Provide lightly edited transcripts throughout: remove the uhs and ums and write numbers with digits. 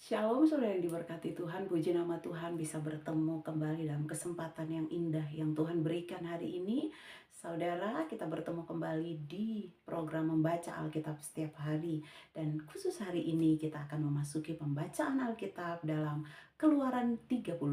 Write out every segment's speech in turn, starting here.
Shalom saudara yang diberkati Tuhan, puji nama Tuhan bisa bertemu kembali dalam kesempatan yang indah yang Tuhan berikan hari ini. Saudara, kita bertemu kembali di program membaca Alkitab setiap hari. Dan khusus hari ini kita akan memasuki pembacaan Alkitab dalam Keluaran 35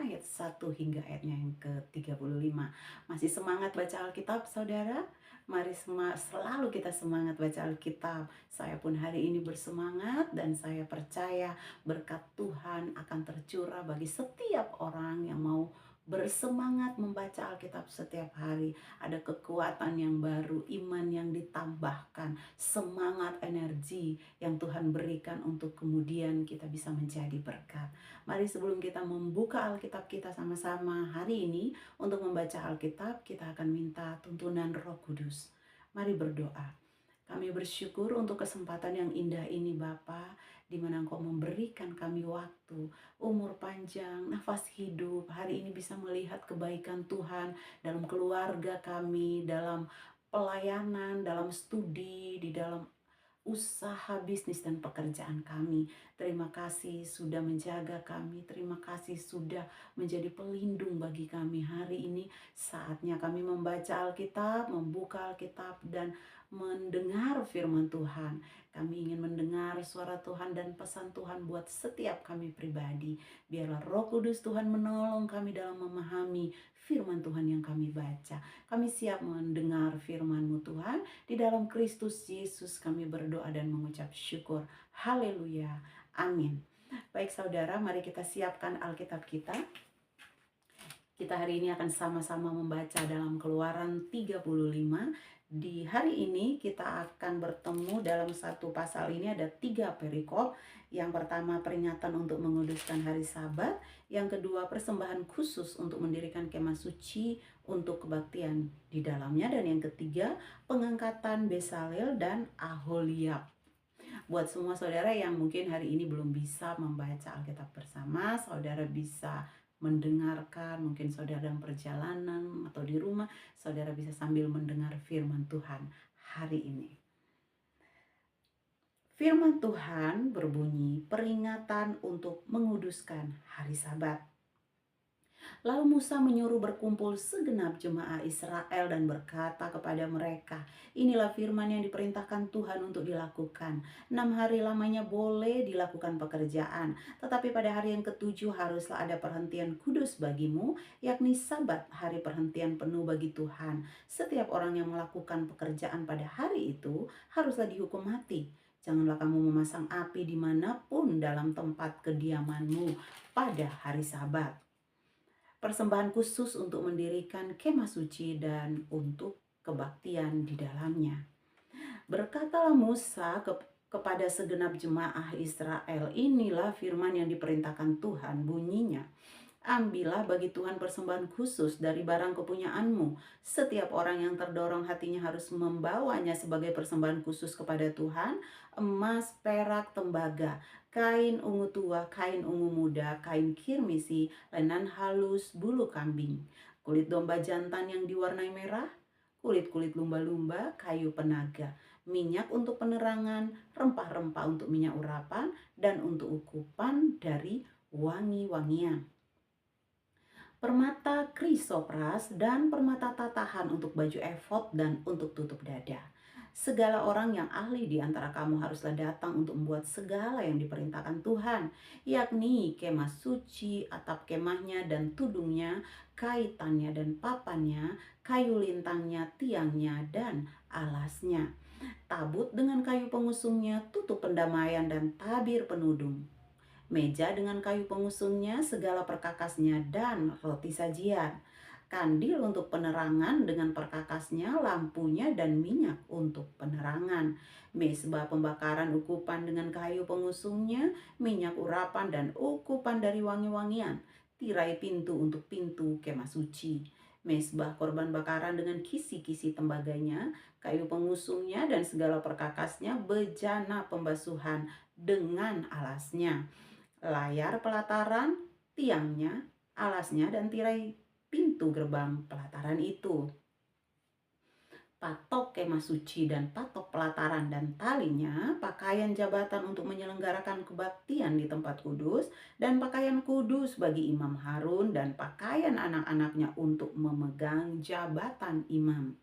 ayat 1 hingga ayatnya yang ke-35. Masih semangat baca Alkitab saudara? Mari selalu kita semangat baca Alkitab. Saya pun hari ini bersemangat dan saya percaya berkat Tuhan akan tercurah bagi setiap orang yang mau bersemangat membaca Alkitab setiap hari. Ada kekuatan yang baru, iman yang ditambahkan, semangat, energi yang Tuhan berikan untuk kemudian kita bisa menjadi berkat. Mari sebelum kita membuka Alkitab kita sama-sama hari ini untuk membaca Alkitab, kita akan minta tuntunan Roh Kudus. Mari berdoa. Kami bersyukur untuk kesempatan yang indah ini Bapa, di mana Engkau memberikan kami waktu, umur panjang, nafas hidup. Hari ini bisa melihat kebaikan Tuhan dalam keluarga kami, dalam pelayanan, dalam studi, di dalam usaha, bisnis, dan pekerjaan kami. Terima kasih sudah menjaga kami. Terima kasih sudah menjadi pelindung bagi kami. Hari ini saatnya kami membaca Alkitab, membuka Alkitab, dan mendengar firman Tuhan. Kami ingin mendengar suara Tuhan dan pesan Tuhan buat setiap kami pribadi. Biarlah Roh Kudus Tuhan menolong kami dalam memahami firman Tuhan yang kami baca. Kami siap mendengar firman-Mu Tuhan. Di dalam Kristus Yesus kami berdoa dan mengucap syukur. Haleluya. Amin. Baik saudara, mari kita siapkan Alkitab kita. Kita hari ini akan sama-sama membaca dalam Keluaran 35. Di hari ini kita akan bertemu dalam satu pasal ini ada 3 perikop. Yang pertama peringatan untuk menguduskan hari Sabat. Yang kedua persembahan khusus untuk mendirikan kemah suci untuk kebaktian di dalamnya. Dan yang ketiga pengangkatan Besaleel dan Aholiab. Buat semua saudara yang mungkin hari ini belum bisa membaca Alkitab bersama, saudara bisa mendengarkan, mungkin saudara dalam perjalanan atau di rumah, saudara bisa sambil mendengar firman Tuhan hari ini. Firman Tuhan berbunyi, peringatan untuk menguduskan hari Sabat. Lalu Musa menyuruh berkumpul segenap jemaah Israel dan berkata kepada mereka, inilah firman yang diperintahkan Tuhan untuk dilakukan. 6 hari lamanya boleh dilakukan pekerjaan, tetapi pada hari yang ketujuh haruslah ada perhentian kudus bagimu, yakni Sabat, hari perhentian penuh bagi Tuhan. Setiap orang yang melakukan pekerjaan pada hari itu haruslah dihukum mati. Janganlah kamu memasang api dimanapun dalam tempat kediamanmu pada hari Sabat. Persembahan khusus untuk mendirikan kemah suci dan untuk kebaktian di dalamnya. Berkatalah Musa kepada segenap jemaah Israel, inilah firman yang diperintahkan Tuhan, bunyinya, ambillah bagi Tuhan persembahan khusus dari barang kepunyaanmu. Setiap orang yang terdorong hatinya harus membawanya sebagai persembahan khusus kepada Tuhan, emas, perak, tembaga, kain ungu tua, kain ungu muda, kain kirmisi, lenan halus, bulu kambing, kulit domba jantan yang diwarnai merah, kulit-kulit lumba-lumba, kayu penaga, minyak untuk penerangan, rempah-rempah untuk minyak urapan, dan untuk ukupan dari wangi-wangian, permata krisopras dan permata tatahan untuk baju efod dan untuk tutup dada. Segala orang yang ahli di antara kamu haruslah datang untuk membuat segala yang diperintahkan Tuhan, yakni kemah suci, atap kemahnya dan tudungnya, kaitannya dan papannya, kayu lintangnya, tiangnya dan alasnya, tabut dengan kayu pengusungnya, tutup pendamaian dan tabir penudung, meja dengan kayu pengusungnya, segala perkakasnya, dan roti sajian, kandil untuk penerangan dengan perkakasnya, lampunya, dan minyak untuk penerangan, mezbah pembakaran ukupan dengan kayu pengusungnya, minyak urapan dan ukupan dari wangi-wangian, tirai pintu untuk pintu kemah suci, mezbah korban bakaran dengan kisi-kisi tembaganya, kayu pengusungnya dan segala perkakasnya, bejana pembasuhan dengan alasnya, layar pelataran, tiangnya, alasnya, dan tirai pintu gerbang pelataran itu. patok kemah suci dan patok pelataran dan talinya, pakaian jabatan untuk menyelenggarakan kebaktian di tempat kudus, dan pakaian kudus bagi Imam Harun dan pakaian anak-anaknya untuk memegang jabatan imam.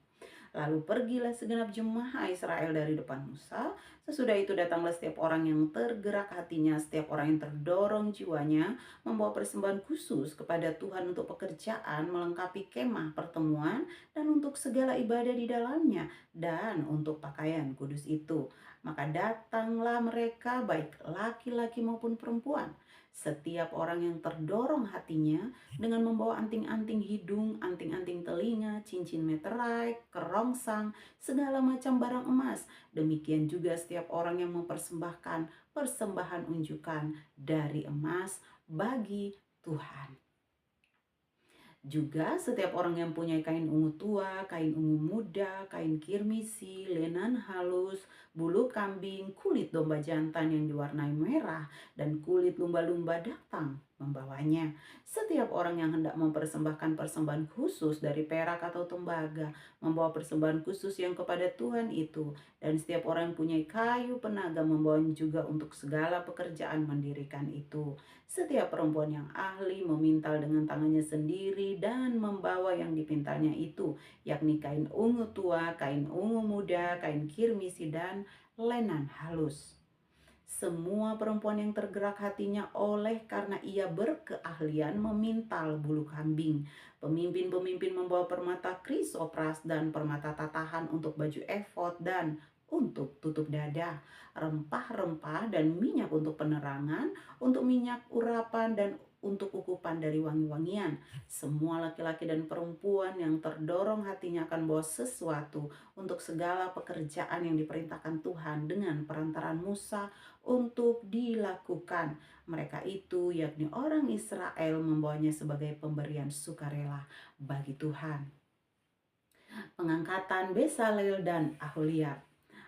Lalu pergilah segenap jemaah Israel dari depan Musa. Sesudah itu datanglah setiap orang yang tergerak hatinya, setiap orang yang terdorong jiwanya, membawa persembahan khusus kepada Tuhan untuk pekerjaan melengkapi kemah pertemuan dan untuk segala ibadah di dalamnya dan untuk pakaian kudus itu. Maka datanglah mereka baik laki-laki maupun perempuan, setiap orang yang terdorong hatinya, dengan membawa anting-anting hidung, anting-anting telinga, cincin meterai, kerongsang, segala macam barang emas. Demikian juga setiap orang yang mempersembahkan persembahan unjukan dari emas bagi Tuhan. Juga setiap orang yang punya kain ungu tua, kain ungu muda, kain kirmisi, lenan halus, bulu kambing, kulit domba jantan yang diwarnai merah, dan kulit lumba-lumba datang membawanya. Setiap orang yang hendak mempersembahkan persembahan khusus dari perak atau tembaga, membawa persembahan khusus yang kepada Tuhan itu. Dan setiap orang yang punya kayu penaga membawanya juga untuk segala pekerjaan mendirikan itu. Setiap perempuan yang ahli memintal dengan tangannya sendiri dan membawa yang dipintalnya itu, yakni kain ungu tua, kain ungu muda, kain kirmisi, dan lenan halus. Semua perempuan yang tergerak hatinya oleh karena ia berkeahlian memintal bulu kambing. Pemimpin-pemimpin membawa permata krisopras dan permata tatahan untuk baju efod dan untuk tutup dada, rempah-rempah dan minyak untuk penerangan, untuk minyak urapan dan untuk ukupan dari wangi-wangian. Semua laki-laki dan perempuan yang terdorong hatinya akan bawa sesuatu untuk segala pekerjaan yang diperintahkan Tuhan dengan perantaraan Musa untuk dilakukan. Mereka itu yakni orang Israel membawanya sebagai pemberian sukarela bagi Tuhan. Pengangkatan Besaleel dan Aholiab.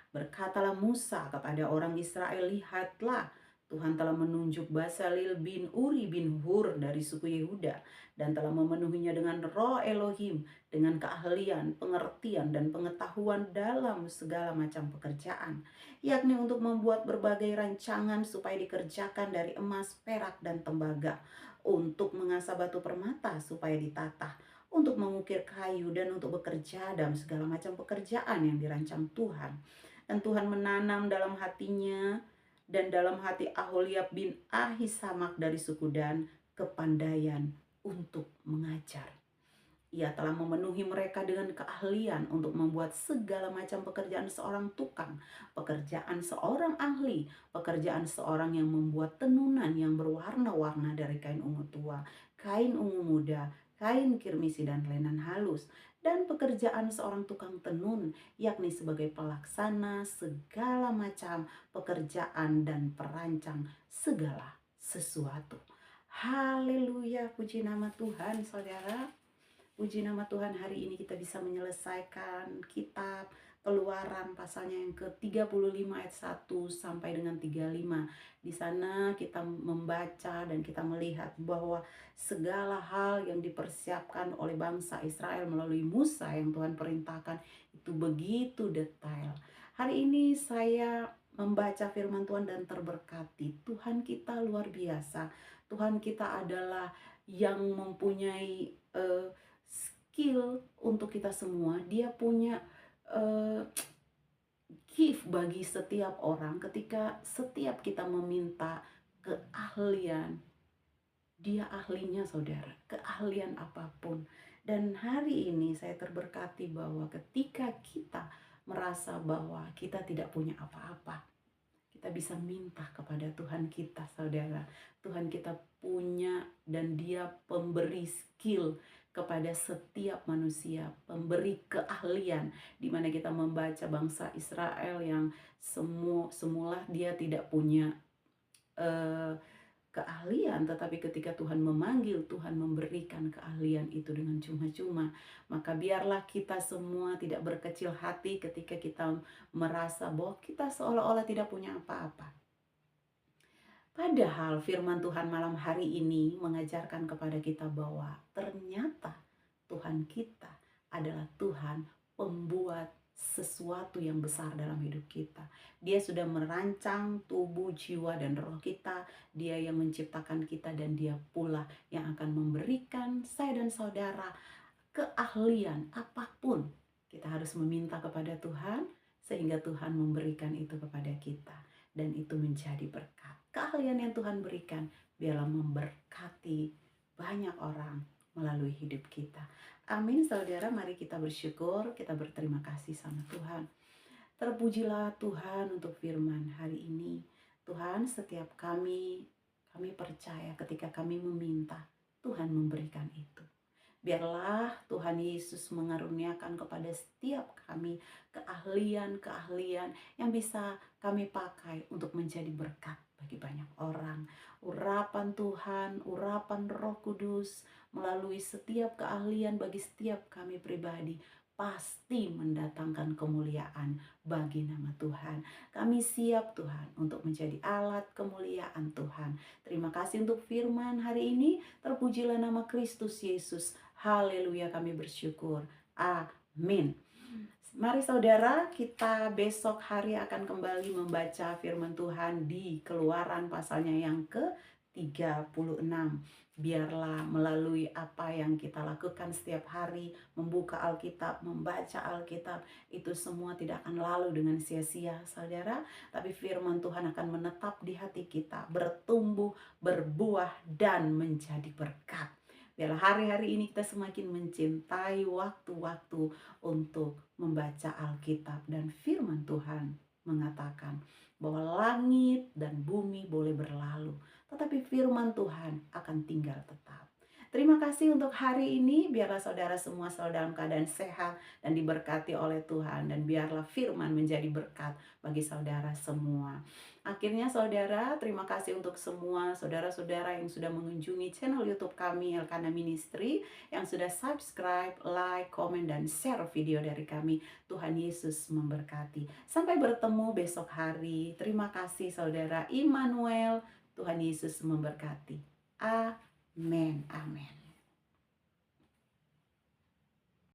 Berkatalah Musa kepada orang Israel, lihatlah, Tuhan telah menunjuk Besaleel bin Uri bin Hur dari suku Yehuda dan telah memenuhinya dengan roh Elohim, dengan keahlian, pengertian, dan pengetahuan dalam segala macam pekerjaan, yakni untuk membuat berbagai rancangan supaya dikerjakan dari emas, perak, dan tembaga, untuk mengasah batu permata supaya ditata, untuk mengukir kayu, dan untuk bekerja dalam segala macam pekerjaan yang dirancang Tuhan. Dan Tuhan menanam dalam hatinya dan dalam hati Aholiab bin Ahisamak dari suku Dan kepandaian untuk mengajar. Ia telah memenuhi mereka dengan keahlian untuk membuat segala macam pekerjaan seorang tukang, pekerjaan seorang ahli, pekerjaan seorang yang membuat tenunan yang berwarna-warna dari kain ungu tua, kain ungu muda, kain kirmisi dan lenan halus, dan pekerjaan seorang tukang tenun, yakni sebagai pelaksana segala macam pekerjaan dan perancang segala sesuatu. Haleluya, puji nama Tuhan, saudara. Puji nama Tuhan, hari ini kita bisa menyelesaikan kitab Keluaran pasalnya yang ke-35 ayat 1 sampai dengan 35. Di sana kita membaca dan kita melihat bahwa segala hal yang dipersiapkan oleh bangsa Israel melalui Musa yang Tuhan perintahkan itu begitu detail. Hari ini saya membaca firman Tuhan dan terberkati. Tuhan kita luar biasa. Tuhan kita adalah yang mempunyai skill untuk kita semua. Dia punya gift bagi setiap orang. Ketika setiap kita meminta keahlian, dia ahlinya, saudara, keahlian apapun. Dan hari ini saya terberkati bahwa ketika kita merasa bahwa kita tidak punya apa-apa, kita bisa minta kepada Tuhan kita, saudara. Tuhan kita punya dan dia pemberi skill kepada setiap manusia, pemberi keahlian, di mana kita membaca bangsa Israel yang semula dia tidak punya keahlian, tetapi ketika Tuhan memanggil, Tuhan memberikan keahlian itu dengan cuma-cuma. Maka biarlah kita semua tidak berkecil hati ketika kita merasa bahwa kita seolah-olah tidak punya apa-apa. Padahal firman Tuhan malam hari ini mengajarkan kepada kita bahwa ternyata Tuhan kita adalah Tuhan pembuat sesuatu yang besar dalam hidup kita. Dia sudah merancang tubuh, jiwa, dan roh kita. Dia yang menciptakan kita dan dia pula yang akan memberikan saya dan saudara keahlian apapun. Kita harus meminta kepada Tuhan sehingga Tuhan memberikan itu kepada kita. Dan itu menjadi berkat. Keahlian yang Tuhan berikan biarlah memberkati banyak orang melalui hidup kita. Amin saudara, mari kita bersyukur, kita berterima kasih sama Tuhan. Terpujilah Tuhan untuk firman hari ini. Tuhan, setiap kami percaya ketika kami meminta, Tuhan memberikan itu. Biarlah Tuhan Yesus mengaruniakan kepada setiap kami keahlian-keahlian yang bisa kami pakai untuk menjadi berkat bagi banyak orang. Urapan Tuhan, urapan Roh Kudus melalui setiap keahlian bagi setiap kami pribadi pasti mendatangkan kemuliaan bagi nama Tuhan. Kami siap Tuhan untuk menjadi alat kemuliaan Tuhan. Terima kasih untuk firman hari ini. Terpujilah nama Kristus Yesus. Haleluya, kami bersyukur. Amin. Mari saudara, kita besok hari akan kembali membaca firman Tuhan di Keluaran pasalnya yang ke-36. Biarlah melalui apa yang kita lakukan setiap hari, membuka Alkitab, membaca Alkitab, itu semua tidak akan lalu dengan sia-sia saudara. Tapi firman Tuhan akan menetap di hati kita, bertumbuh, berbuah, dan menjadi berkat. Biarlah hari-hari ini kita semakin mencintai waktu-waktu untuk membaca Alkitab. Dan firman Tuhan mengatakan bahwa langit dan bumi boleh berlalu, tetapi firman Tuhan akan tinggal tetap. Terima kasih untuk hari ini. Biarlah saudara semua selalu dalam keadaan sehat dan diberkati oleh Tuhan. Dan biarlah firman menjadi berkat bagi saudara semua. Akhirnya saudara, terima kasih untuk semua saudara-saudara yang sudah mengunjungi channel YouTube kami Elkana Ministry, yang sudah subscribe, like, komen, dan share video dari kami. Tuhan Yesus memberkati. Sampai bertemu besok hari. Terima kasih saudara. Immanuel. Tuhan Yesus memberkati. Amin. Amin.